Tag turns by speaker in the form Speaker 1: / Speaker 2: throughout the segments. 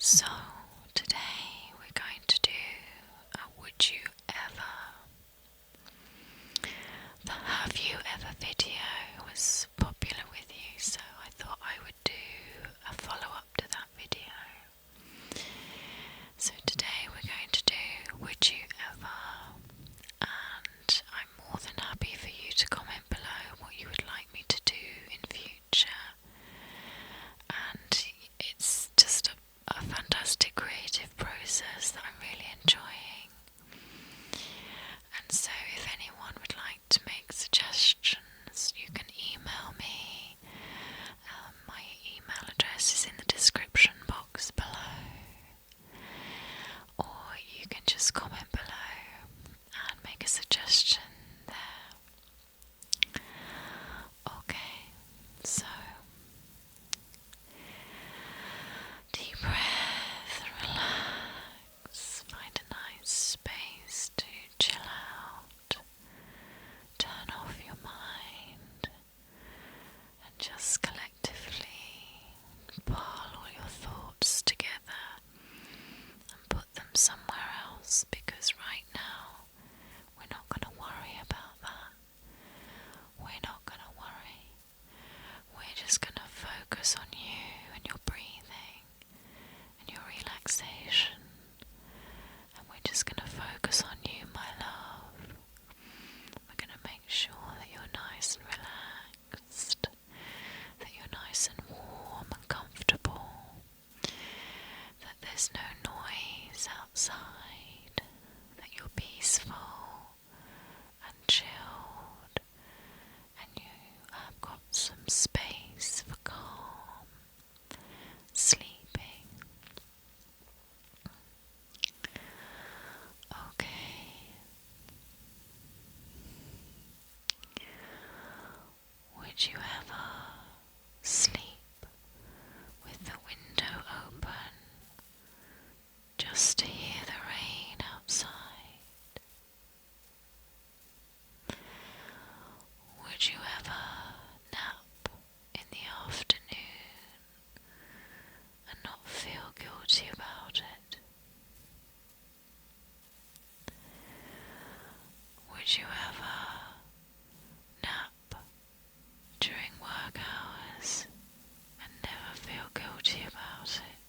Speaker 1: So, today we're going to do a Would You Ever? The Have You Ever video was popular with you, so I thought I would do a follow-up to that video. So today we're going to do Would You Ever? And I'm more than happy for you to comment below what you would like me to do in future. And it's just a fantastic creative process that I'm really enjoying. And so if anyone would like to make suggestions, you can email me. My email address is in the description box below, or you can just comment below and make a suggestion there. Okay, so deep breath, relax, find a nice space to chill out, turn off your mind, and just collectively pile all your thoughts together and put them somewhere else, because right now we're not going to worry about that. We're not going to worry. We're just going to focus on you and your breathing and your relaxation, and we're just going to focus on you, my love. We're going to make sure that you're nice and relaxed, that you're nice and warm and comfortable, that there's no noise outside, that you're peaceful and chilled, and you have got some space for calm sleeping. Okay. Would you ever sleep with the window open just to hear the rain outside? Would you ever nap in the afternoon and not feel guilty about it? Would you ever nap during work hours and never feel guilty about it?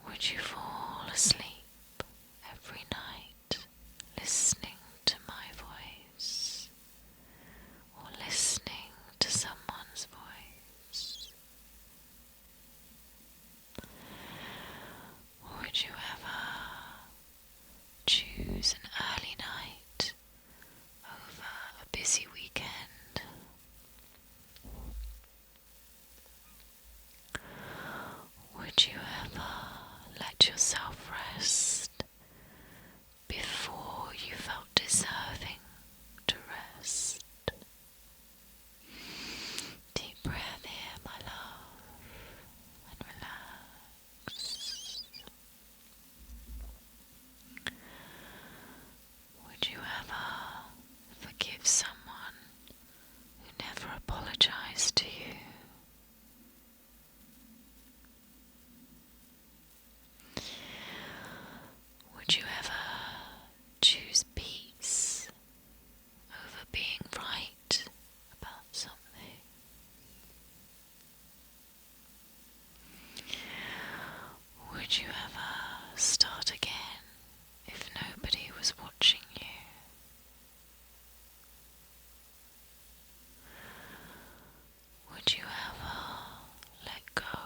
Speaker 1: Would you fall asleep every night listening to my voice, or listening to someone's voice? Or would you ever choose an early night over a busy weekend? Would you ever let yourself rest before you felt deserving to rest? Deep breath here, my love, and relax. Would you ever forgive someone who never apologized to you? Would you ever choose peace over being right about something? Would you ever start again if nobody was watching you? Would you ever let go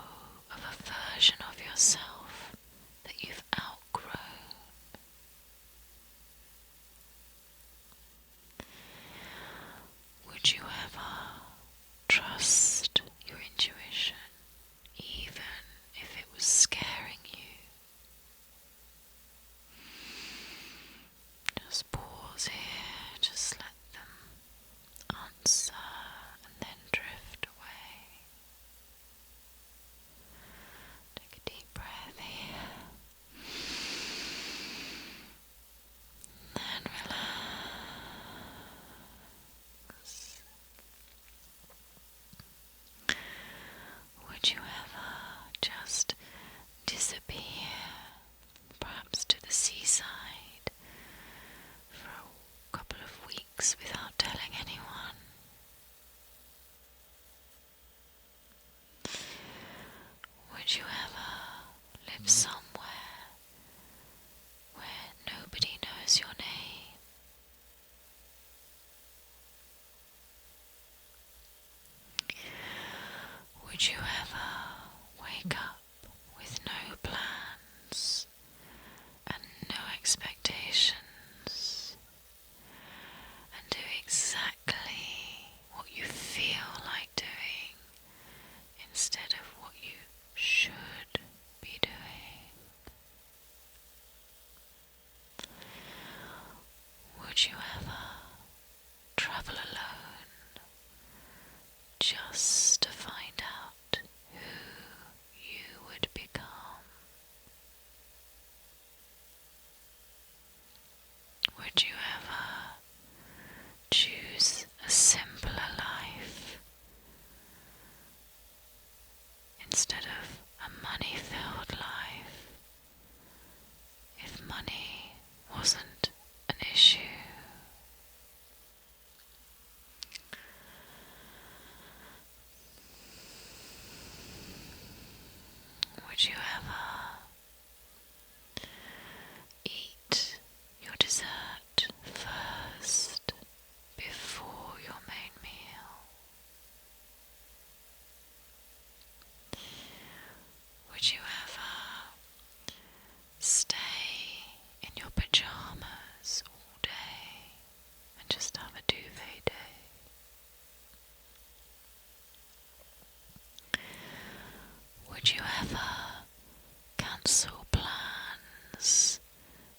Speaker 1: of a version of yourself that you've outgrown? Would you ever trust your intuition, even if it was scaring you? Just pause here, just let them answer and then drift away. Take a disappear, perhaps to the seaside, for a couple of weeks without telling anyone? Would you ever live somewhere where nobody knows your name? Would you ever wake up with no plans and no expectations, and do exactly what you feel like doing instead of what you should be doing? Would you ever travel alone just to find out who you would become? Would you ever choose a simpler life instead of a money-filled life if money wasn't an issue? Would you ever eat your dessert first before your main meal? Would you ever stay in your pajamas all day and just have a duvet day? Would you ever cancel plans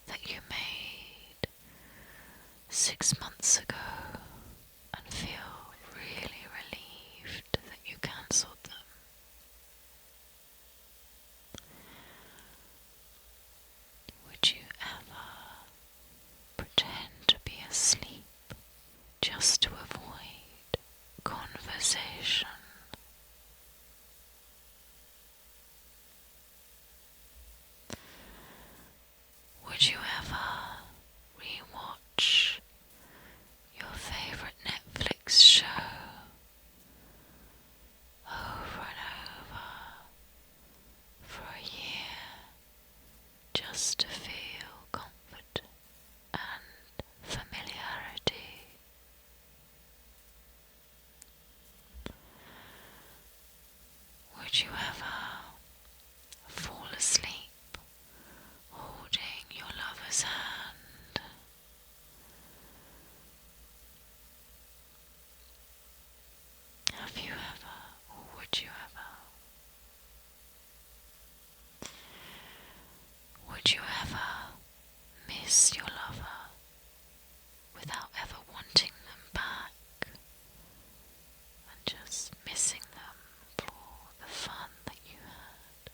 Speaker 1: that you made 6 months ago and feel really relieved that you cancelled them? Would you ever pretend to be asleep just to avoid conversation? Would you ever rewatch your favourite Netflix show over and over for a year just to feel comfort and familiarity? Would you ever fall asleep holding your lover's hand? Have you ever, or would you ever? Would you ever miss your lover without ever wanting them back, and just missing them for the fun that you had?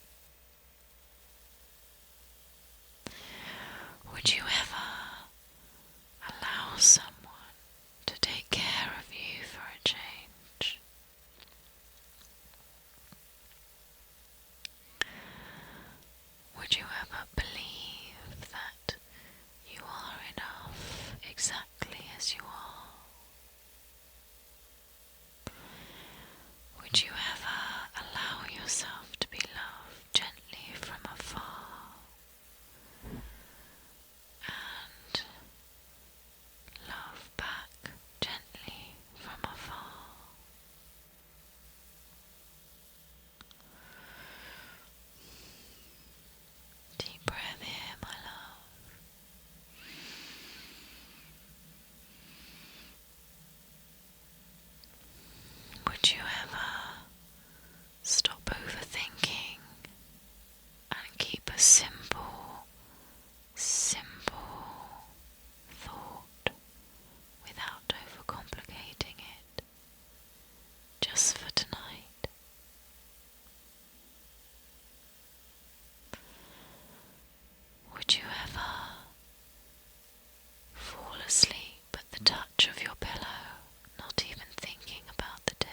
Speaker 1: Would you ever allow someone to take care of you for a change? Would you ever believe that you are enough exactly as you are? Would you ever allow yourself to be loved gently from afar and love back gently from afar? Deep breath here, my love. Would you ever stop overthinking and keep a simple thought without overcomplicating it, just for tonight? Would you ever fall asleep at the touch of your pillow, not even thinking about the day?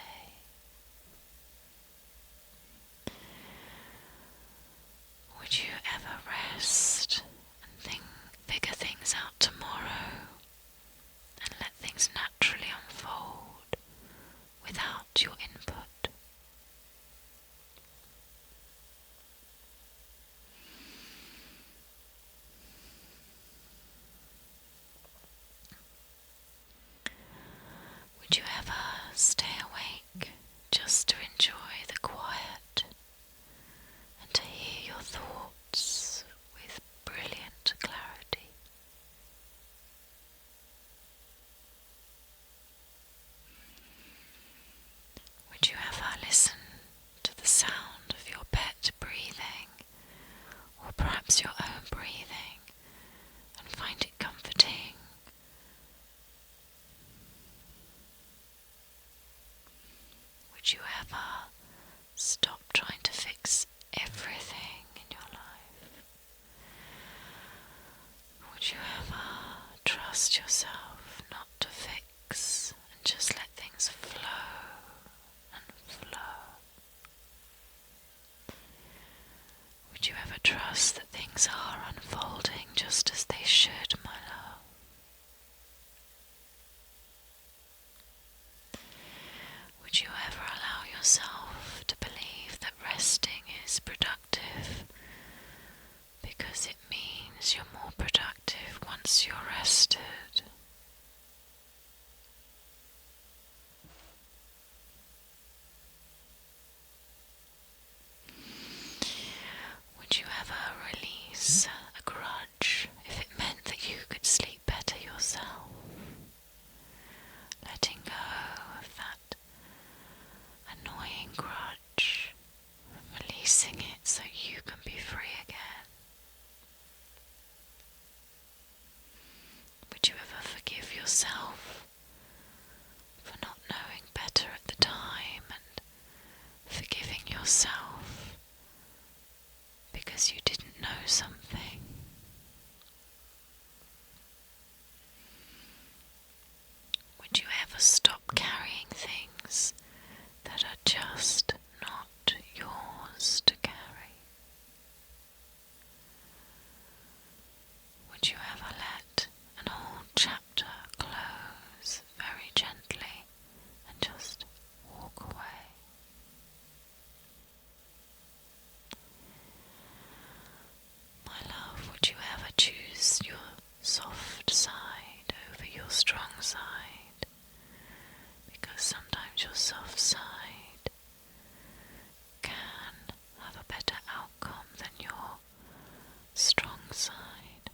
Speaker 1: Would you ever stop trying to fix everything in your life? Would you ever trust yourself not to fix and just let things flow and flow? Would you ever trust that things are unfolding just as they should, my love? Would you ever allow yourself to believe that resting is productive because it means you're more productive once you're rested? Would you ever release a grudge if it meant that you could sleep better yourself? Letting go of that annoying grudge, releasing it so you can be free again. Would you ever forgive yourself for not knowing better at the time and forgiving yourself because you didn't know something? Would you ever stop carrying things that are just not yours to carry? Would you ever let an old chapter close very gently and just walk away? My love, would you ever choose your soft side over your strong side? Because sometimes your soft side can have a better outcome than your strong side.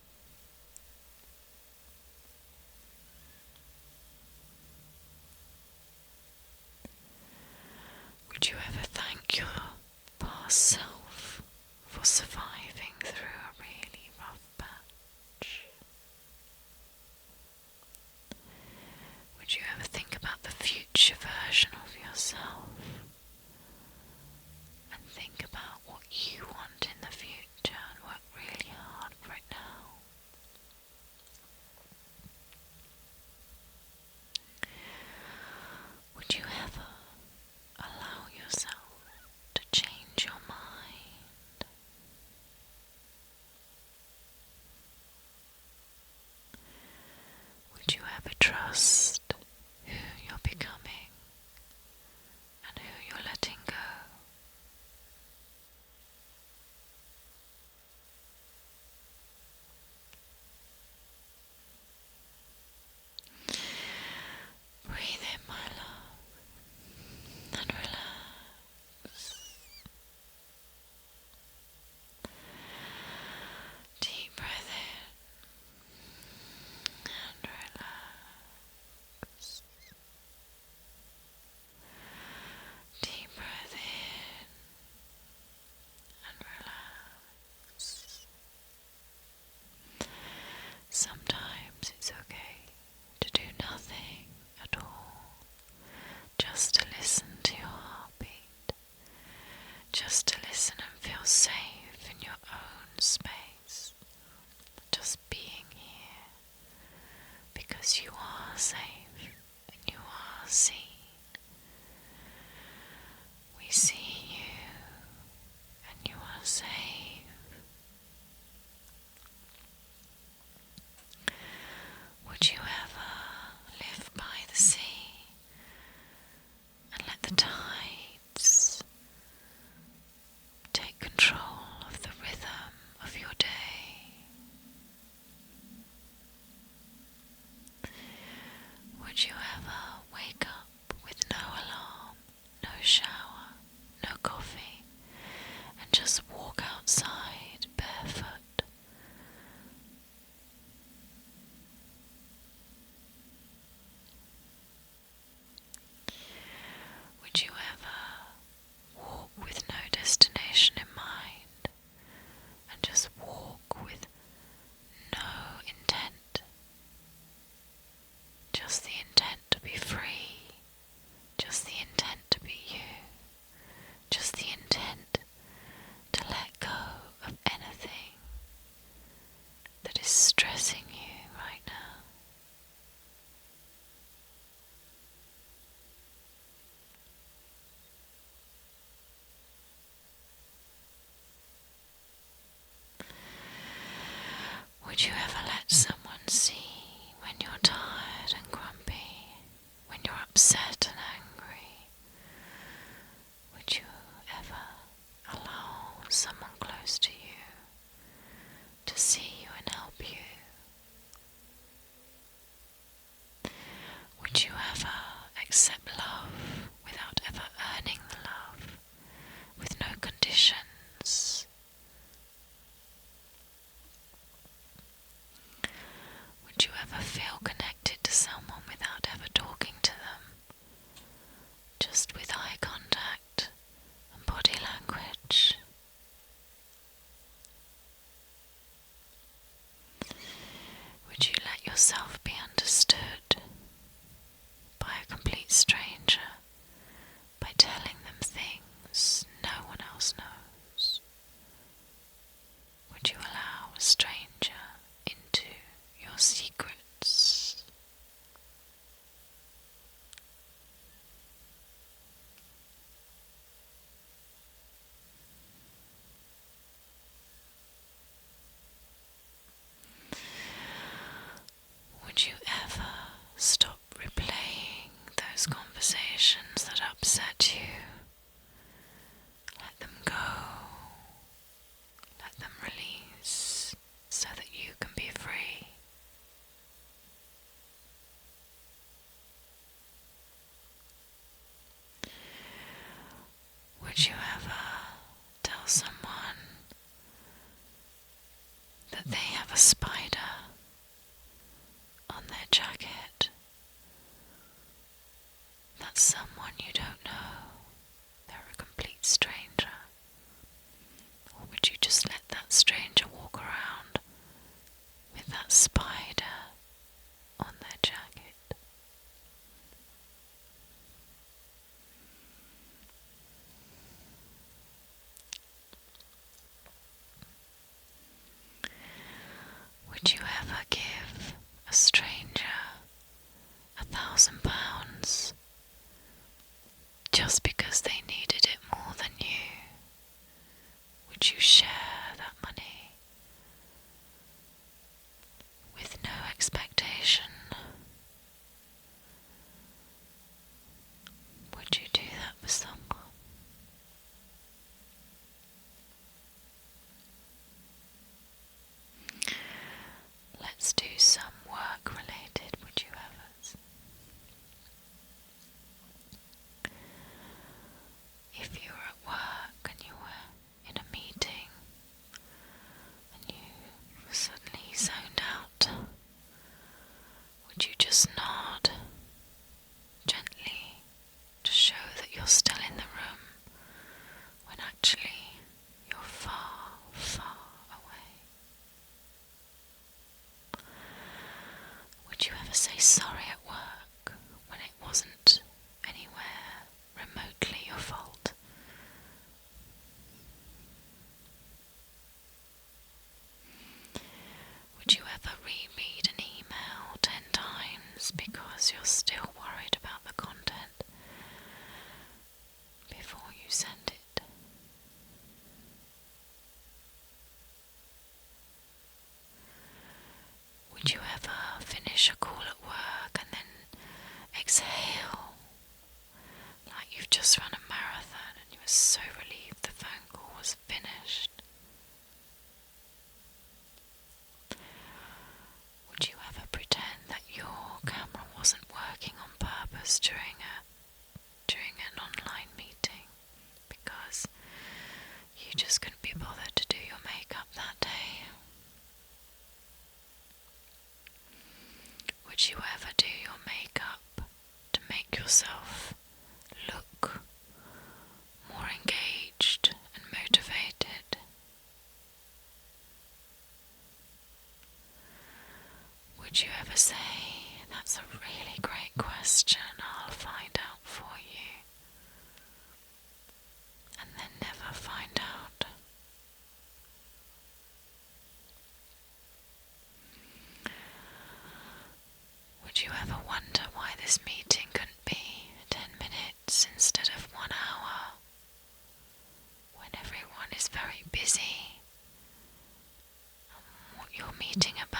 Speaker 1: Would you ever thank your past self for surviving through a really rough patch? Would you ever think about the future version of yourself and think about what you want in the future and work really hard for it now? Would you ever allow yourself to change your mind? Would you ever trust who you're becoming and who you're letting go? Breathe in, my love, and relax. Deep breath in and relax. Deep breath in and relax. Sometimes it's okay to do nothing at all, just to listen to your heartbeat, just to listen and feel safe in your own space, just being here, because you are safe and you are seen. We see you and you are safe. Would you ever live by the sea and let the tides take control of the rhythm of your day? Would you ever wake up with no alarm, no shower, no coffee, and just walk outside barefoot? Would you ever walk with no destination in mind and just walk with no intent, just the intent to be free, just the intent to be you? Would you ever let someone see when you're tired and grumpy, when you're upset and angry? Would you ever allow someone close to you to see you and help you? Would you ever accept love without ever earning the love, with no conditions? Would you ever feel connected to someone without ever talking to them, just with eye contact and body language? Would you let yourself be understood by a complete stranger, by telling them things no one else knows? Would you allow a stranger into your secrets? Would you ever stop replaying those conversations that upset you? Let them go. Let them release so that you can be free. Would you ever tell someone that they have a spider on their jacket? That's someone you don't know. They're a complete stranger. Or would you just let that stranger walk around with that spider on their jacket? Would you ever give a stranger £1,000 just because they needed it more than you? Would you share that money with no expectation? Would you do that for someone? Let's do some work related would you ever's. If you were at work and you were in a meeting and you were suddenly zoned out, would you just nod gently to show that you're still in the room when actually you're far, far away? Would you ever say sorry at work when it wasn't anywhere remotely your fault? Would you ever reread an email 10 times because you're still worried about the content before you send it? Would you ever finish a call at work and then exhale like you've just run a marathon and you were so relieved the phone call was finished? Would you ever pretend that your camera wasn't working on purpose during an online meeting because you just couldn't be bothered to do your makeup that day? Would you ever do your makeup to make yourself look more engaged and motivated? Would you ever say, "That's a really great question, I'll find out for you," and then never find out? Would you ever wonder why this meeting couldn't be 10 minutes instead of 1 hour, when everyone is very busy and what you're meeting about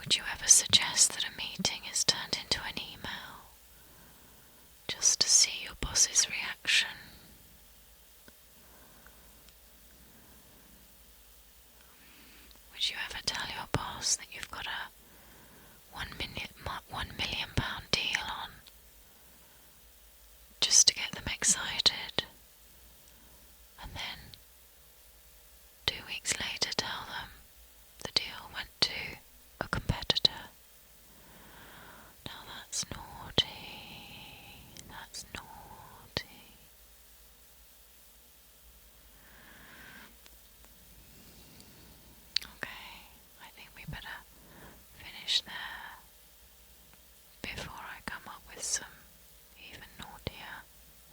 Speaker 1: Would you ever suggest that a meeting is turned into an email just to see your boss's reaction? Would you ever tell your boss that you've got a £1 million deal on, just to get them excited, and then 2 weeks later tell them the deal went to a competitor? Now that's naughty. That's naughty. Okay, I think we better finish there before I come up with some even naughtier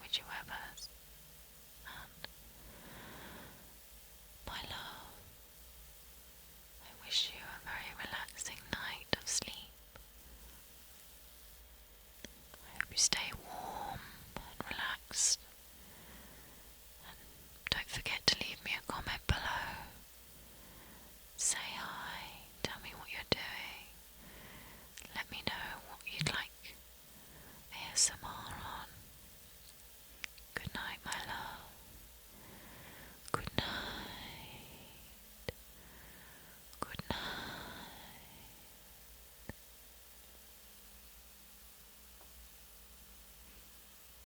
Speaker 1: would you ever.